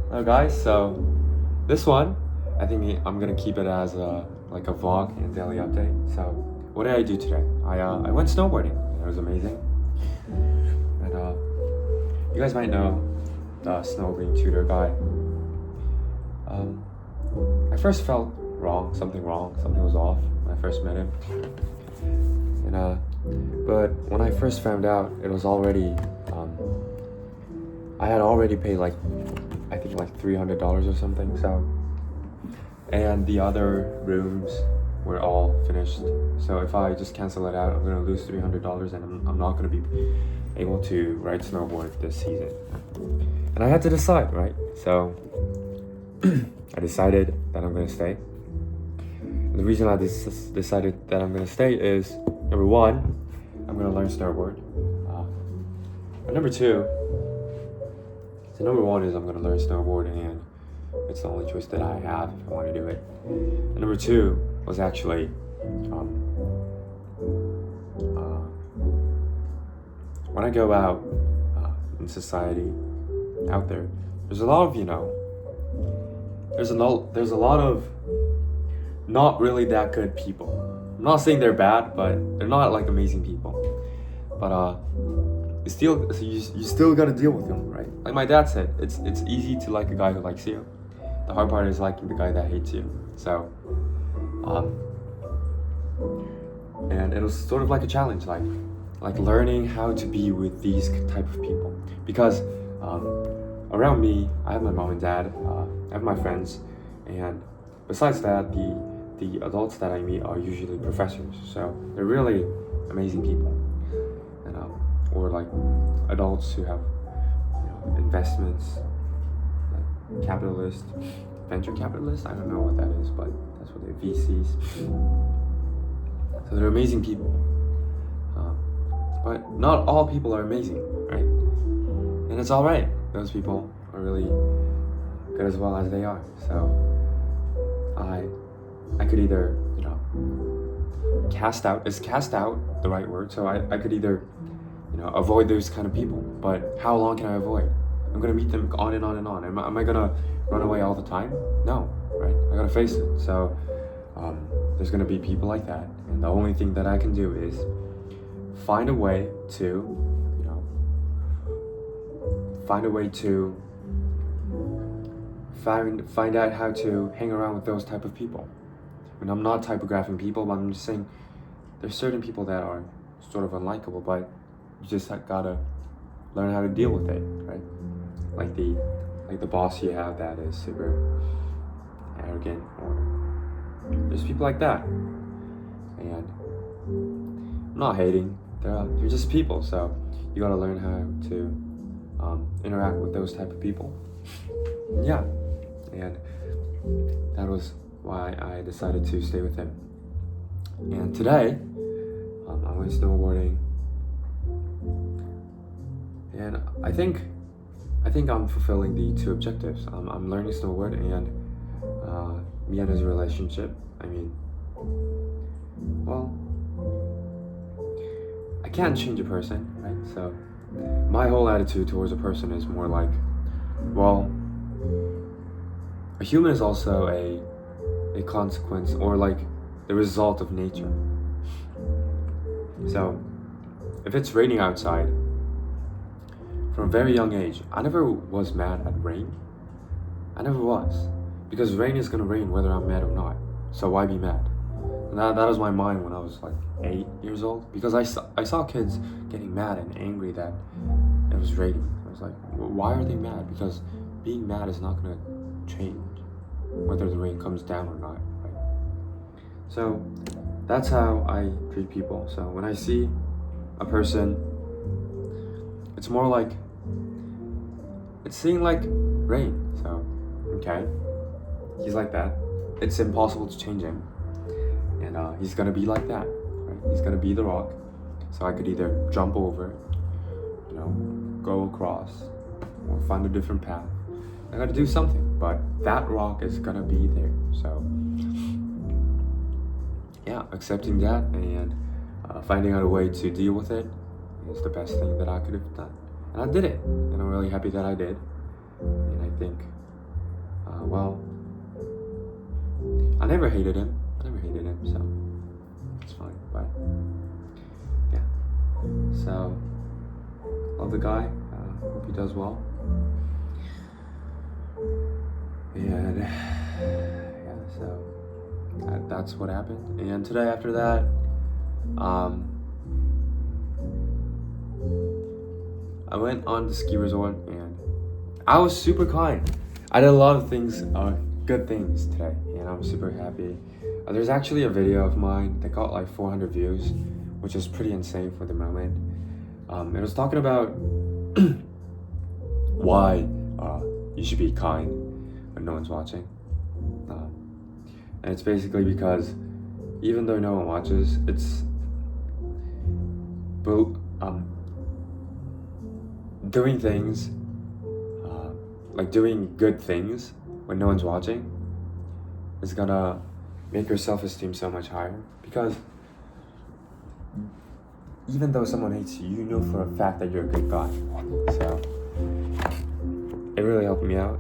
Hello guys, so this one, I think I'm gonna keep it as like a vlog and daily update. So what did I do today? I went snowboarding. It was amazing. And you guys might know the snowboarding tutor guy. Um, I first felt wrong, something was off when I first met him. And but when I first found out, it was already I had already paid like I think like $300 or something. So, and the other rooms were all finished. So if I just cancel it out, I'm gonna lose $300, and I'm not gonna be able to ride snowboard this season. And I had to decide, right? So I decided that I'm gonna stay. And the reason I decided that I'm gonna stay is number one, I'm gonna learn snowboard. But number two. So number one is I'm gonna learn snowboarding, and it's the only choice that I have if I want to do it. And number two was actually when I go out in society, out there, there's a lot of there's a lot of not really that good people. I'm not saying they're bad, but they're not like amazing people. But you still gotta deal with them, right? Like my dad said, it's easy to like a guy who likes you. The hard part is liking the guy that hates you. So, and it was sort of like a challenge, like learning how to be with these type of people. Because around me, I have my mom and dad, I have my friends, and besides that, the adults that I meet are usually professors. So they're really amazing people. Or like adults who have investments, like capitalist, venture capitalists. I don't know what that is, but that's what they're, VCs. So they're amazing people, but not all people are amazing, right? And it's all right. Those people are really good as well as they are. So I could either cast out. Is cast out the right word? So I could either avoid those kind of people. But how long can I avoid? I'm gonna meet them on and on and on. Am I gonna run away all the time? No, right? I gotta face it. So there's gonna be people like that, and the only thing that I can do is find a way to find out how to hang around with those type of people. And I'm not typographing people, but I'm just saying there's certain people that are sort of unlikable, but you just gotta learn how to deal with it, right? Like the boss you have that is super arrogant, or there's people like that. And I'm not hating, they're just people. So you gotta learn how to interact with those type of people. Yeah, and that was why I decided to stay with him. And today, I went snowboarding. And I think I'm fulfilling the two objectives. I'm learning snowboard, and me and his relationship. I mean, well, I can't change a person, right? So my whole attitude towards a person is more like, well, a human is also a consequence, or like the result of nature. So if it's raining outside, from a very young age, I never was mad at rain. I never was. Because rain is gonna rain whether I'm mad or not. So why be mad? And that was my mind when I was like 8 years old. Because I saw kids getting mad and angry that it was raining. I was like, why are they mad? Because being mad is not gonna change whether the rain comes down or not, right? So that's how I treat people. So when I see a person, it's more like it's seeing like rain. So okay, he's like that. It's impossible to change him, and he's gonna be like that, right? He's gonna be the rock. So I could either jump over, go across, or find a different path. I gotta do something, but that rock is gonna be there. So yeah, accepting that and finding out a way to deal with it is the best thing that I could have done. And I did it, and I'm really happy that I did. And I think well, I never hated him. So it's fine. But yeah. So love the guy. Hope he does well. And yeah, so that's what happened. And today, after that, I went on the ski resort and I was super kind. I did a lot of things, good things today, and I'm super happy. There's actually a video of mine that got like 400 views, which is pretty insane for the moment. It was talking about why you should be kind when no one's watching. And it's basically because even though no one watches, doing things, like doing good things when no one's watching is gonna make your self-esteem so much higher, because even though someone hates you, you know for a fact that you're a good guy. So it really helped me out.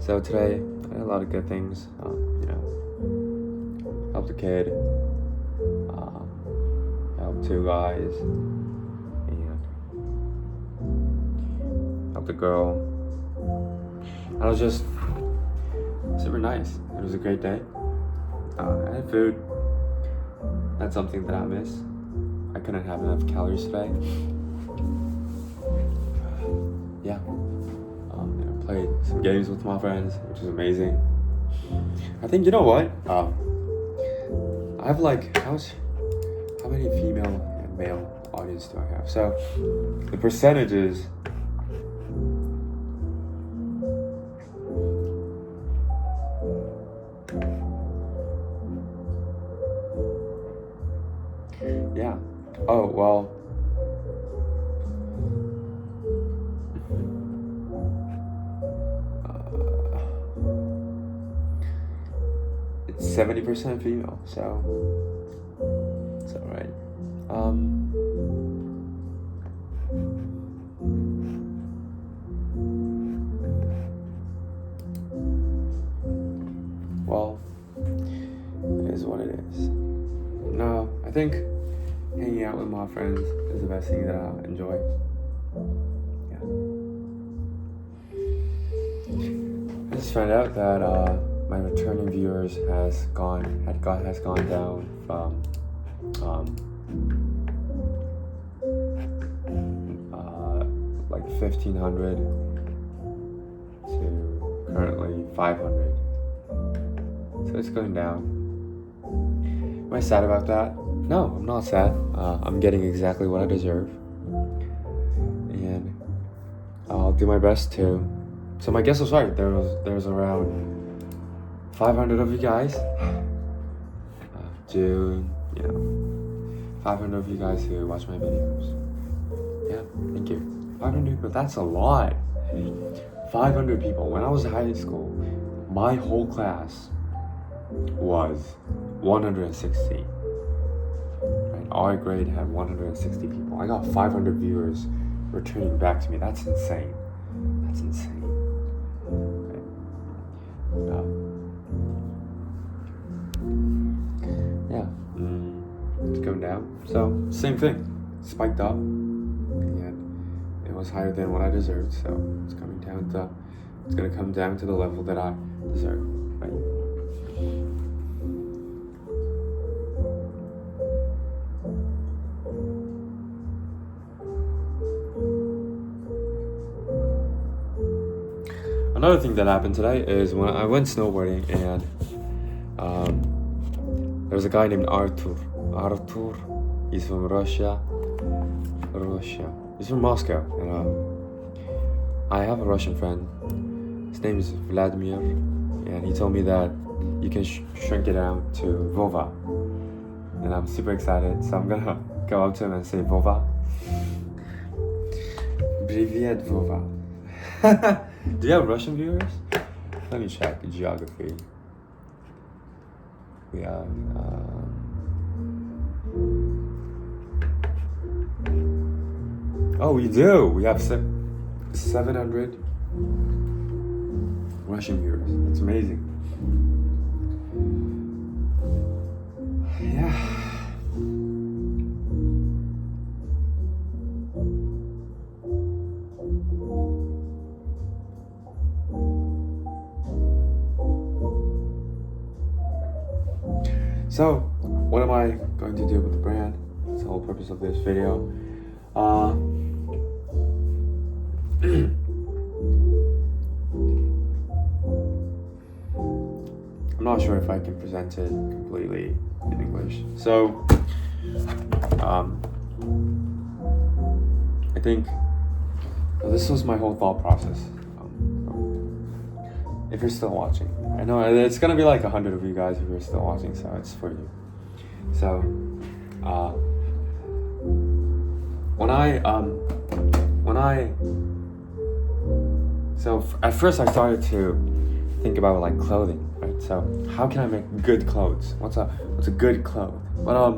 So today I did a lot of good things. Helped a kid, helped 2 guys, and helped a girl. And it was just super nice. It was a great day. I had food. That's something that I miss. I couldn't have enough calories today. Yeah. I played some games with my friends, which was amazing. I think, you know what? I have like, how many female and male audience do I have? So the percentages, yeah. Oh, well, it's 70% female, so it's alright. Well, it is what it is. No, I think hanging out with my friends is the best thing that I enjoy. Yeah. I just found out that my returning viewers has gone down from like 1,500 to currently 500. So it's going down. Am I sad about that? No, I'm not sad. I'm getting exactly what I deserve, and I'll do my best to. So my guess was right. There was around 500 of you guys. 500 of you guys who watch my videos. Yeah, thank you. 500 people. That's a lot. 500 people. When I was in high school, my whole class was 160. Right? Our grade had 160 people. I got 500 viewers returning back to me. That's insane. That's insane. Okay. Yeah. It's going down. So same thing. Spiked up, and it was higher than what I deserved. So it's coming down to. It's gonna come down to the level that I deserve. Right. Another thing that happened today is when I went snowboarding, and there was a guy named Artur. He's from Russia. He's from Moscow, and I have a Russian friend. His name is Vladimir, and he told me that you can shrink it down to Vova, and I'm super excited. So I'm gonna go up to him and say Vova. Привет, Vova. Do you have Russian viewers? Let me check geography. We have oh, we do. We have 700. Russian viewers. That's amazing. Yeah. So, what am I going to do with the brand? That's the whole purpose of this video. I'm not sure if I can present it completely in English. So, I think this was my whole thought process. If you're still watching, I know it's gonna be like 100 of you guys if you're still watching, so it's for you. So, at first I started to think about like clothing, right? So how can I make good clothes? What's a good clothes? But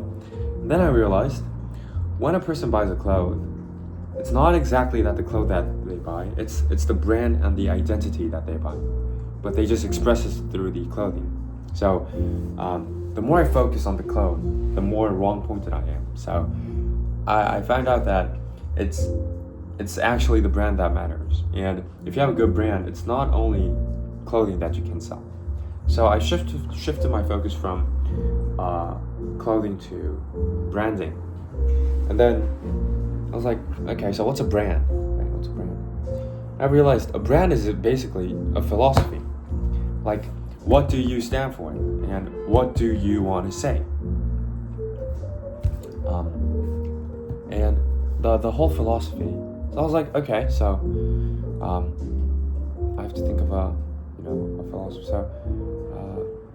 then I realized when a person buys a clothes, it's not exactly that the clothes that they buy, it's the brand and the identity that they buy, but they just express it through the clothing. So the more I focus on the clothes, the more wrong pointed I am. So I found out that it's actually the brand that matters. And if you have a good brand, it's not only clothing that you can sell. So I shifted my focus from clothing to branding. And then I was like, okay, so what's a brand? Right? What's a brand? I realized a brand is basically a philosophy. Like, what do you stand for? And what do you want to say? And the whole philosophy. So I was like, okay, so I have to think of a philosophy. So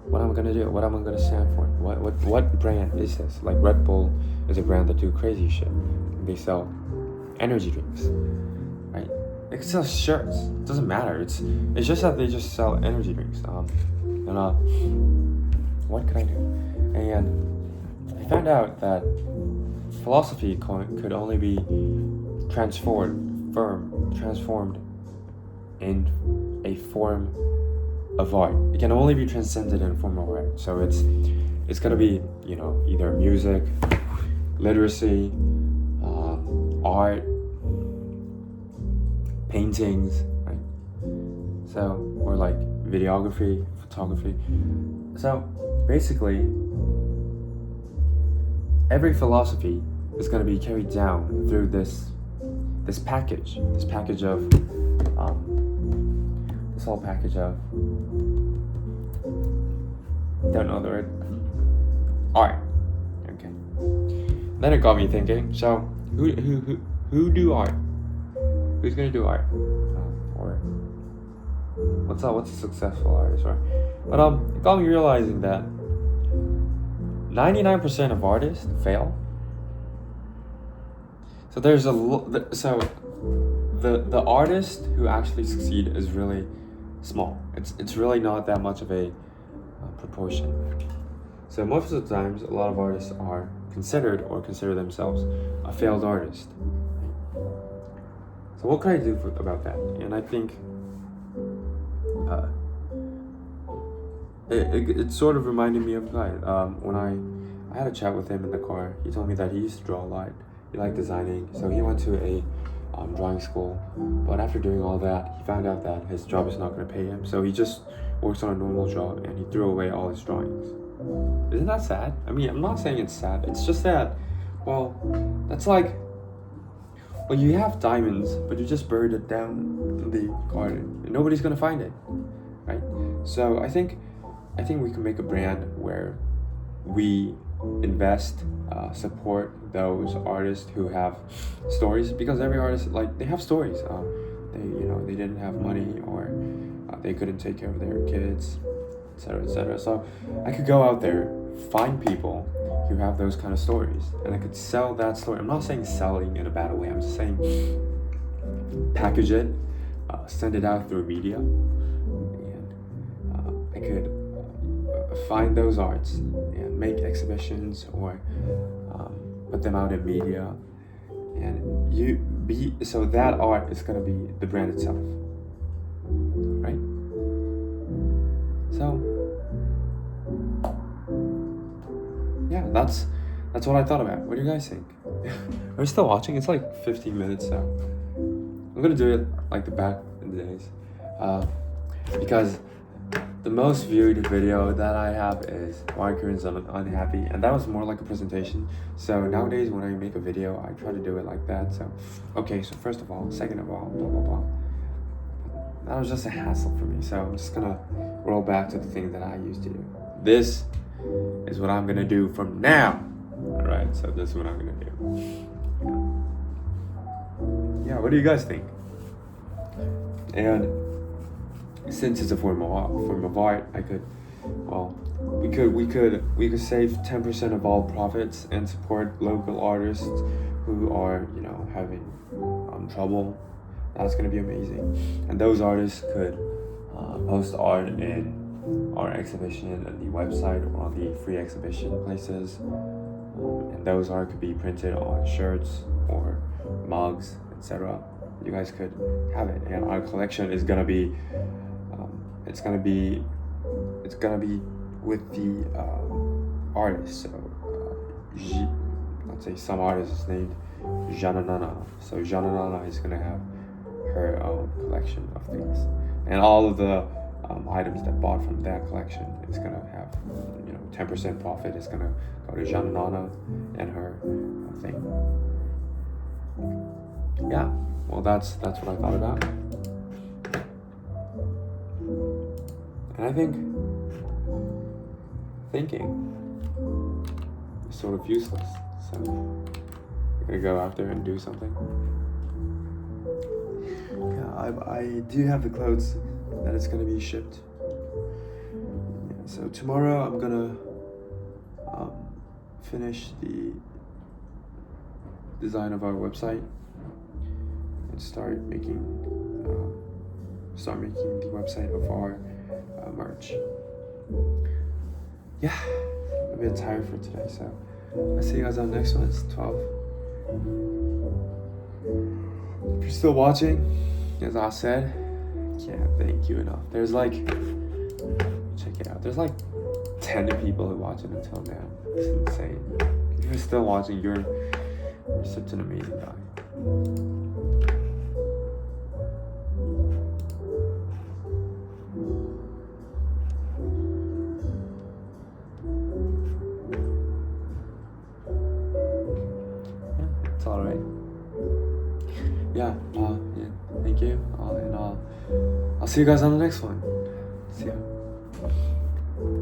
what am I gonna do? What am I gonna stand for? What brand is this? Like Red Bull is a brand that do crazy shit. They sell energy drinks, right? They can sell shirts. It doesn't matter. It's just that they just sell energy drinks. What could I do? And I found out that philosophy could only be transformed in a form of art. It can only be transcended in a form of art. So it's gonna be either music, literacy, art, paintings, right? So or like videography, photography. So basically, every philosophy is going to be carried down through this package of this whole package of don't know the word art. Okay. Then it got me thinking. So who do art? Who's going to do art? Or what's a successful artist? Right? But it got me realizing that 99% of artists fail. So there's the artist who actually succeed is really small. It's really not that much of a proportion. So most of the times, a lot of artists are consider themselves a failed artist. So what can I do about that? And I think it sort of reminded me of a guy. When I had a chat with him in the car, he told me that he used to draw a lot. He liked designing, so he went to a drawing school. But after doing all that, he found out that his job is not going to pay him, so he just works on a normal job and he threw away all his drawings. Isn't that sad? I mean, I'm not saying it's sad. It's just that, well, that's like, well, you have diamonds, but you just buried it down in the garden, and nobody's gonna find it, right? So I think we can make a brand where we invest, support those artists who have stories, because every artist, like, they have stories. They didn't have money, or they couldn't take care of their kids, etc., etc. So I could go out there, find people who have those kind of stories, and I could sell that story. I'm not saying selling in a bad way. I'm just saying package it, send it out through media, and I could find those arts and make exhibitions or put them out in media, and so that art is going to be the brand itself, right? that's what I thought about. What do you guys think? Are you still watching? It's like 15 minutes, so I'm gonna do it like the back in the days, because the most viewed video that I have is why Koreans are unhappy, and that was more like a presentation. So nowadays when I make a video, I try to do it like that. So okay, so first of all, second of all, blah blah blah. That was just a hassle for me, so I'm just gonna roll back to the thing that I used to do. This is what I'm gonna do from now. Alright, so this is what I'm gonna do. Yeah, what do you guys think? And since it's a form of art, I could, well, we could save 10% of all profits and support local artists who are, you know, having trouble. That's gonna be amazing. And those artists could post art in our exhibition on the website or on the free exhibition places. And those art could be printed on shirts or mugs, etc. You guys could have it, and our collection is gonna be, it's gonna be with the artist. So, let's say some artist is named Jananana. So Jananana is gonna have her own collection of things, and all of the items that bought from that collection is gonna have, you know, 10% profit is gonna go to Jananana and her thing. Yeah, well, that's what I thought about, and I think thinking is sort of useless. So I'm gonna go out there and do something. Yeah, I do have the clothes that it's gonna be shipped. Yeah, so tomorrow I'm gonna finish the design of our website and start making the website of our merch. Yeah, I'm a bit tired for today, so I'll see you guys on the next one. It's 12. If you're still watching, as I said, can't thank you enough. There's like, check it out, there's like 10 people who watch it until now. It's insane. If you're still watching, you're such an amazing guy. Yeah, it's alright. Yeah, thank you, and I'll see you guys on the next one. See ya.